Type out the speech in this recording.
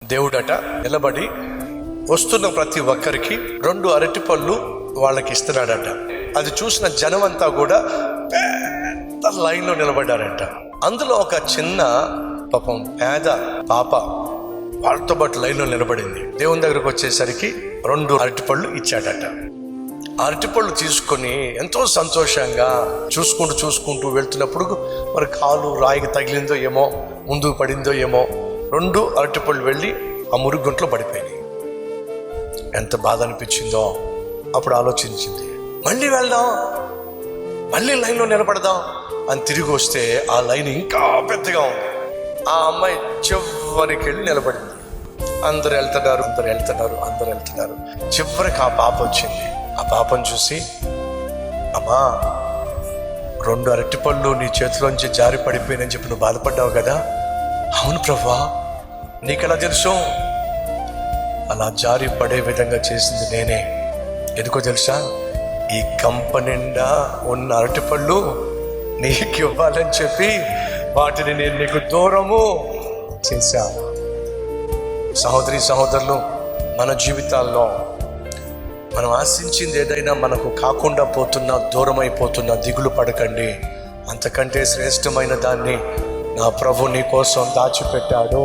దేవుడట నిలబడి వస్తున్న ప్రతి ఒక్కరికి 2 అరటిపళ్ళు వాళ్ళకి ఇస్తున్నాడట. అది చూసిన జనం అంతా కూడా పెద్ద లైన్లో నిలబడ్డారట. అందులో ఒక చిన్న పాపం పేద పాప వాళ్ళతో పాటు లైన్లో నిలబడింది. దేవుని దగ్గరకు వచ్చేసరికి 2 అరటిపళ్ళు ఇచ్చాడట. అరటిపళ్ళు తీసుకొని ఎంతో సంతోషంగా చూసుకుంటూ వెళ్తున్నప్పుడు మరి కాలు రాయికి తగిలిందో ఏమో, ముందుకు పడిందో ఏమో, 2 అరటిపళ్ళు వెళ్ళి ఆ మురుగుంట్లో పడిపోయినాయి. ఎంత బాధ అనిపించిందో. అప్పుడు ఆలోచించింది, మళ్ళీ వెళ్దాం, మళ్ళీ లైన్లో నిలబడదాం అని తిరిగి వస్తే ఆ లైన్ ఇంకా పెద్దగా ఉంది. ఆ అమ్మాయి చివరికి వెళ్ళి నిలబడింది. అందరు వెళ్తున్నారు. చివరికి ఆ పాప వచ్చింది. ఆ పాపను చూసి, అమ్మా 2 అరటిపళ్ళు నీ చేతిలోంచి జారి పడిపోయినని చెప్పి నువ్వు బాధపడ్డావు కదా. అవును ప్రభువా, నీకెలా తెలుసు? అలా జారి పడే విధంగా చేసింది నేనే. ఎందుకో తెలుసా? ఈ కంప నిండా ఉన్న అరటిపళ్ళు నీకు ఇవ్వాలని చెప్పి వాటిని నేను నీకు దూరము చేశా. సహోదరులు, మన జీవితాల్లో మనం ఆశించింది ఏదైనా మనకు కాకుండా పోతున్నా, దూరం అయిపోతున్నా దిగులు పడకండి. అంతకంటే శ్రేష్టమైన దాన్ని నా ప్రభు నీ కోసం దాచిపెట్టాడు.